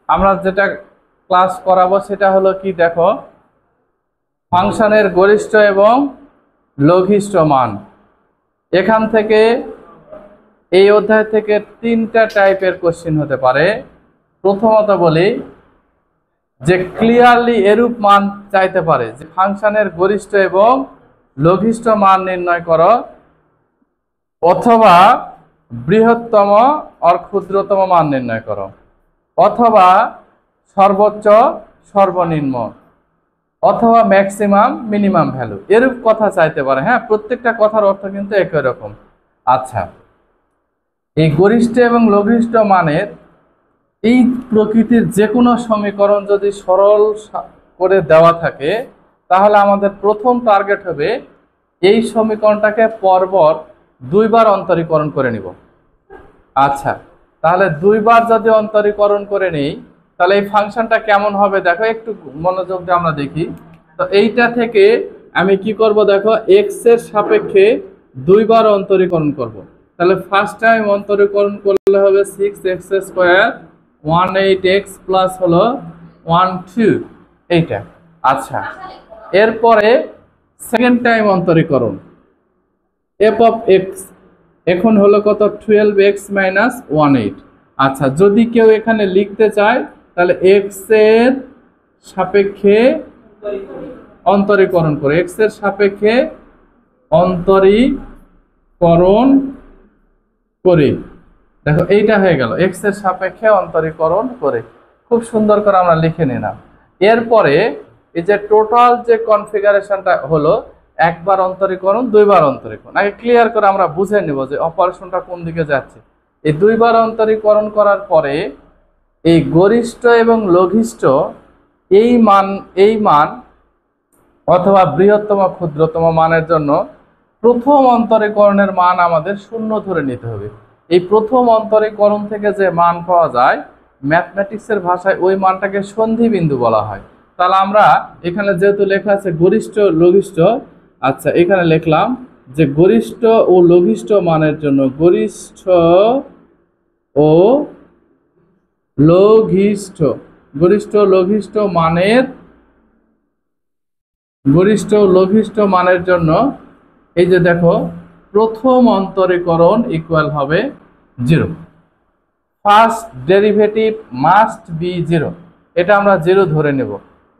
আমরা যেটা ক্লাস করাবো সেটা হলো কি দেখো, ফাংশনের গরিষ্ঠ এবং লঘিষ্ঠ মান। এখান থেকে এই অধ্যায় থেকে তিনটা টাইপের কোশ্চেন হতে পারে। প্রথমত বলি যে ক্লিয়ারলি এরূপ মান চাইতে পারে যে ফাংশনের গরিষ্ঠ এবং লঘিষ্ঠ মান নির্ণয় করো, অথবা বৃহত্তম আর ক্ষুদ্রতম মান নির্ণয় করো, অথবা সর্বোচ্চ সর্বনিম্ন, অথবা ম্যাক্সিমাম মিনিমাম ভ্যালু, এরূপ কথা চাইতে পারে। হ্যাঁ, প্রত্যেকটা কথার অর্থ কিন্তু একই রকম। আচ্ছা, এই গরিষ্ঠ এবং লঘিষ্ঠ মানের এই প্রকৃতির যে কোনো সমীকরণ যদি সরল করে দেওয়া থাকে, তাহলে আমাদের প্রথম টার্গেট হবে এই সমীকরণটাকে পরপর দুইবার অন্তরীকরণ করে নিব। আচ্ছা, তাহলে দুইবার যদি অন্তরীকরণ করে নিই তাহলে এই ফাংশনটা কেমন হবে দেখো, একটু মনোযোগ দিয়ে আমরা দেখি। তো এইটা থেকে আমি কি করব দেখো, এক্স এর সাপেক্ষে দুইবার অন্তরীকরণ করব। তাহলে ফার্স্ট টাইম অন্তরীকরণ করলে হবে 6x² 18x প্লাস হলো 12 এইটা। আচ্ছা, এরপরে সেকেন্ড টাইম অন্তরীকরণ f অফ x এখন হলো কত, 12x মাইনাস 18। আচ্ছা, যদি কেউ এখানে লিখতে চায় তাহলে x এর সাপেক্ষে অন্তরীকরণ করে, x এর সাপেক্ষে অন্তরীকরণ করে, দেখো এইটা হয়ে গেল, x এর সাপেক্ষে অন্তরীকরণ করে। খুব সুন্দর করে আমরা লিখে নিলাম। এরপরে এই যে টোটাল যে কনফিগারেশনটা হলো, একবার অন্তরীকরণ দুইবার অন্তরীকরণ, আগে ক্লিয়ার করে আমরা বুঝে নেব যে অপারেশনটা কোন দিকে যাচ্ছে। এই দুইবার অন্তরীকরণ করার পরে এই গরিষ্ঠ এবং লঘিষ্ঠ এই মান অথবা বৃহত্তম ক্ষুদ্রতম মানের জন্য প্রথম অন্তরীকরণের মান আমাদের 0 ধরে নিতে হবে। এই প্রথম অন্তরীকরণ থেকে যে মান পাওয়া যায়, ম্যাথমেটিক্সের ভাষায় ওই মানটাকে সন্ধি বিন্দু বলা হয়। তাহলে আমরা এখানে যেহেতু লেখা আছে গরিষ্ঠ লঘিষ্ঠ, আচ্ছা এখানে লিখলাম যে গরিষ্ঠ ও লঘিষ্ঠ মানের জন্য গরিষ্ঠ ও লঘিষ্ঠ মানের জন্য এই যে দেখো, প্রথম অন্তরীকরণ ইকুয়াল হবে 0। ফার্স্ট ডেরিভেটিভ মাস্ট বি 0, এটা আমরা 0 ধরে নেব।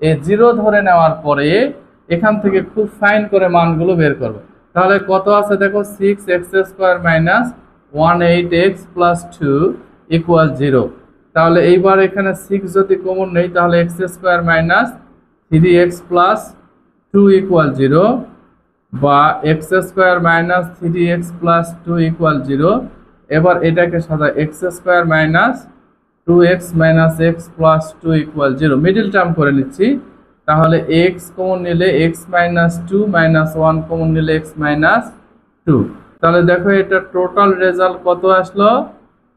এই 0 ধরে নেওয়ার পরে এখান থেকে খুব ফাইন করে মানগুলো বের করব। তাহলে কত আছে দেখো, 6x² minus 18x plus 2 equal 0। তাহলে এইবার এখানে 6 যদি কমন নেই তাহলে x² minus 3x plus 2 equal 0, বা x² minus 3x plus 2 equal 0। এবার এটাকে সাদা x² minus 2x minus x plus 2 equal 0 middle term করে নিচ্ছি। তাহলে x কমন নিলে x মাইনাস 2 মাইনাস 1 কমন নিলে x মাইনাস 2। তাহলে দেখো এটা টোটাল রেজাল্ট কত আসলো,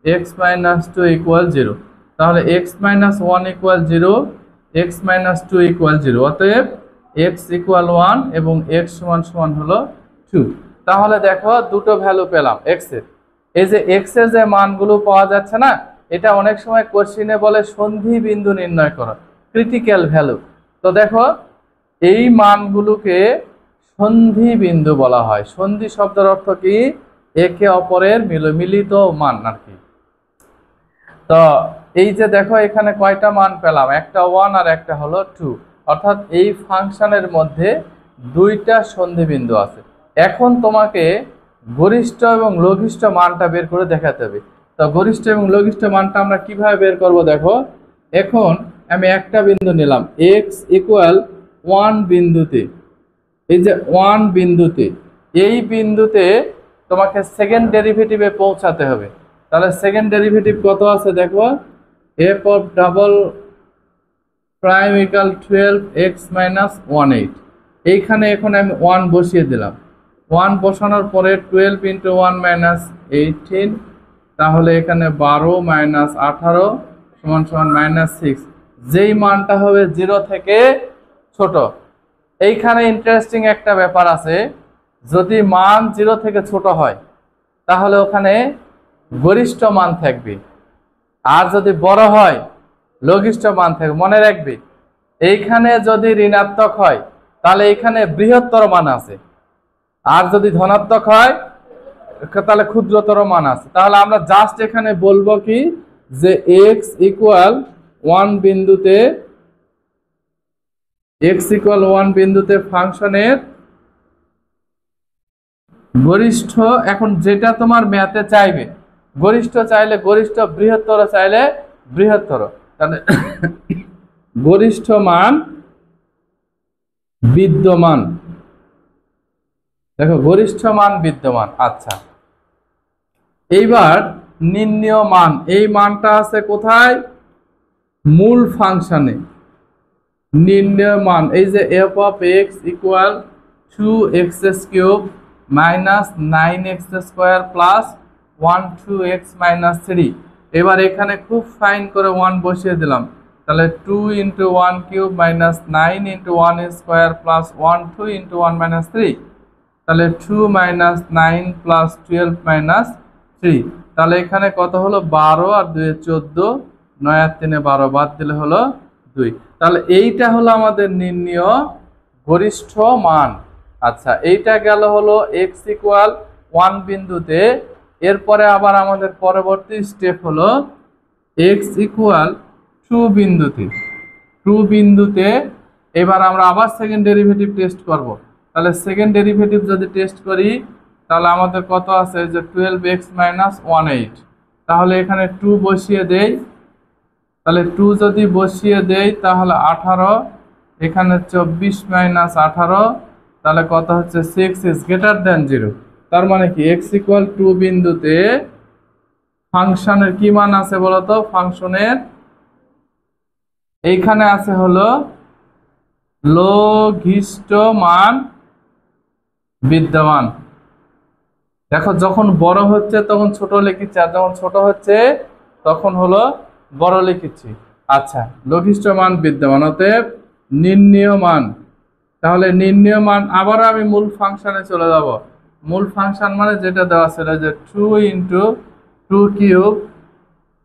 x মাইনাস 2 ইকুয়াল 0। তাহলে x minus 1 equal 0, x minus 2 equal 0, অতএব x ইকুয়াল 1 এবং x সমান সমান হলো 2। তাহলে দেখো দুটো ভ্যালু পেলাম x এর। এই যে x এর যে মানগুলো পাওয়া যাচ্ছে না, এটা অনেক সময় কোশ্চেনে বলে সন্ধি বিন্দু নির্ণয় করো, ক্রিটিক্যাল ভ্যালু। তো দেখো এই মানগুলোকে সন্ধি বিন্দু বলা হয়। সন্ধি শব্দের অর্থ কি, একে অপরের মিলিত মান আর কি। তো এই যে দেখো এখানে কয়টা মান পেলাম, একটা 1 আর একটা হলো 2, অর্থাৎ এই ফাংশনের মধ্যে দুইটা সন্ধি বিন্দু আছে। এখন তোমাকে গরিষ্ঠ এবং লঘিষ্ঠ মানটা বের করে দেখাতে হবে। তো গরিষ্ঠ এবং লঘিষ্ঠ মানটা আমরা কিভাবে বের করব দেখো, এখন আমি একটা বিন্দু নিলাম x ইকুয়াল 1 বিন্দুতে, এই যে 1 বিন্দুতে, এই বিন্দুতে তোমাকে সেকেন্ড ডেরিভেটিভে পৌঁছাতে হবে। তাহলে সেকেন্ড ডেরিভেটিভ কত আছে দেখো, f of double prime equal 12x minus 18। এইখানে এখন আমি 1 বসিয়ে দিলাম। 1 বসানোর পরে 12 ইন্টু 1 মাইনাস 18, তাহলে এখানে 12 মাইনাস 18 সমান সমান মাইনাস 6, যেই মানটা হবে 0 থেকে ছোট। এইখানে ইন্টারেস্টিং একটা ব্যাপার আছে, যদি মান 0 থেকে ছোট হয় তাহলে ওখানে গরিষ্ঠ মান থাকবে, আর যদি বড় হয় লঘিষ্ঠ মান থেকে মনে রাখবে, এইখানে যদি ঋণাত্মক হয় তাহলে এখানে বৃহত্তর মান আছে, আর যদি ধনাত্মক হয় তাহলে ক্ষুদ্রতর মান আছে। তাহলে আমরা জাস্ট এখানে বলবো কি যে x ইকুয়াল 1 বিন্দুতে ফাংশনের গরিষ্ঠ, এখন যেটা তোমার ম্যাথে চাইবে, গরিষ্ঠ চাইলে গরিষ্ঠ, বৃহত্তর চাইলে বৃহত্তর, তাহলে গরিষ্ঠ মান বিদ্যমান, দেখো গরিষ্ঠ মান বিদ্যমান। আচ্ছা, এইবার নির্ণেয় মান, এই মানটা আছে কোথায়? মূল ফাংশনে। নির্ণেয় মান এই যে f of x equal 2x cube minus 9x square plus 1 2x minus 3। এবার এখানে খুব ফাইন করে 1 বসিয়ে দিলাম, তাহলে 2 into 1 cube minus 9 into 1 square plus 1 2 into 1 minus 3, তাহলে 2 মাইনাস 9 প্লাস 12 মাইনাস 3, তাহলে এখানে কত হলো 12 আর 2 14, 9 আর 3 12, বাদ দিলে হলো 2। তাহলে এইটা হলো আমাদের নির্ণেয় গরিষ্ঠ মান। আচ্ছা, এইটা গেল হলো x ইকুয়াল 1 বিন্দুতে। এরপরে আবার আমাদের পরবর্তী স্টেপ হলো x ইকুয়াল 2 বিন্দুতে। 2 বিন্দুতে এবার আমরা আবার সেকেন্ড ডেরিভেটিভ টেস্ট করব। তাহলে সেকেন্ড ডেরিভেটিভ যদি টেস্ট করি তাহলে আমাদের কত আছে যে 12x মাইনাস 18, তাহলে এখানে 2 বসিয়ে দেই, তাহলে 2 যদি বসিয়ে দেই তাহলে 18, এখানে 24 মাইনাস 18, তাহলে কত হচ্ছে 6 ইজ গ্রেটার দ্যান 0। তার মানে কি x ইকুয়াল 2 বিন্দুতে ফাংশনের কি মান আছে বলতো? ফাংশনের এইখানে আছে হলো লঘিষ্ঠ মান বিদ্যমান। দেখো যখন বড় হচ্ছে তখন ছোট লিখেছি, আর যখন ছোট হচ্ছে তখন হলো বড় লিখেছি। আচ্ছা, লঘিষ্ঠ মান বিদ্যমান, অতএব নির্ণেয় মান। তাহলে নির্ণেয় মান আবার আমি মূল ফাংশনে চলে যাব। মূল ফাংশন মানে যেটা দেওয়া ছিল যে 2 into 2 cube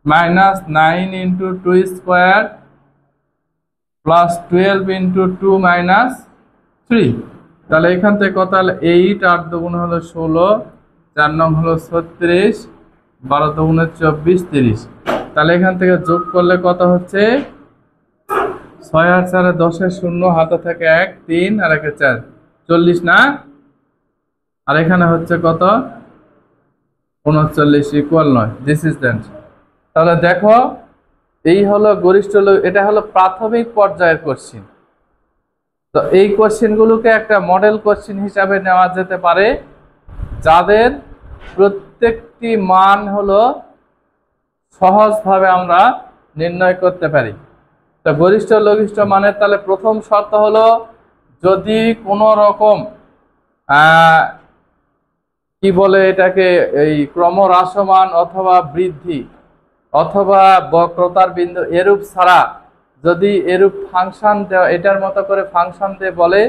minus 9 into 2 square plus 12 into 2 minus 3। তাহলে এখান থেকে কত হলো 8, 8 দুগুণ হলো 16, 4 নং হলো 36, 12 দুগুণে 24, 30। তাহলে এখান থেকে যোগ করলে কত হচ্ছে 6 আর 4 10 0, হাতে থেকে 1 3 আর 1 4, 40 না? আর এখানে হচ্ছে কত 39 ইকুয়াল 9। This is that. তাহলে দেখো এই হলো গরিষ্ঠ, এটা হলো প্রাথমিক পর্যায়ের কোশ্চিন। তো এই কোশ্চিনগুলোকে একটা মডেল কোশ্চিন হিসাবে নেওয়া যেতে পারে, যাদের প্রত্যেকটি মান হলো সহজভাবে আমরা নির্ণয় করতে পারি। তো গরিষ্ঠ লঘিষ্ঠ মানের তাহলে প্রথম শর্ত হলো যদি কোনো রকম কি বলে এটাকে, এই ক্রমহ্রাসমান অথবা বৃদ্ধি অথবা বক্রতার বিন্দু এরূপ ছাড়া যদি এরূপ ফাংশন দেওয়া, এটার মতো করে ফাংশন দিয়ে বলে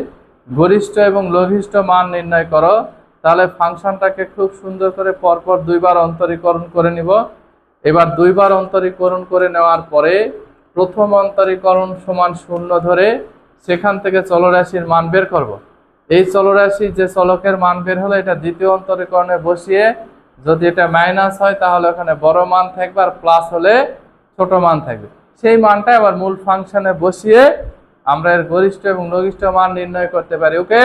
গরিষ্ঠ এবং লঘিষ্ঠ মান নির্ণয় করো, তাহলে ফাংশনটাকে খুব সুন্দর করে পরপর 2 বার অন্তরীকরণ করে নিব। এবার 2 বার অন্তরীকরণ করে নেওয়ার পরে প্রথম অন্তরীকরণ সমান 0 ধরে সেখান থেকে চলরাশির মান বের করব। এই চলরাশি যে চলকের মান বের হলো এটা দ্বিতীয় অন্তরীকরণে বসিয়ে যদি এটা মাইনাস হয় তাহলে ওখানে বড় মান থাকবে, আর প্লাস হলে ছোট মান থাকবে। সেই মানটা আবার মূল ফাংশনে বসিয়ে আমরা এর গরিষ্ঠ এবং লঘিষ্ঠ মান নির্ণয় করতে পারি। ওকে।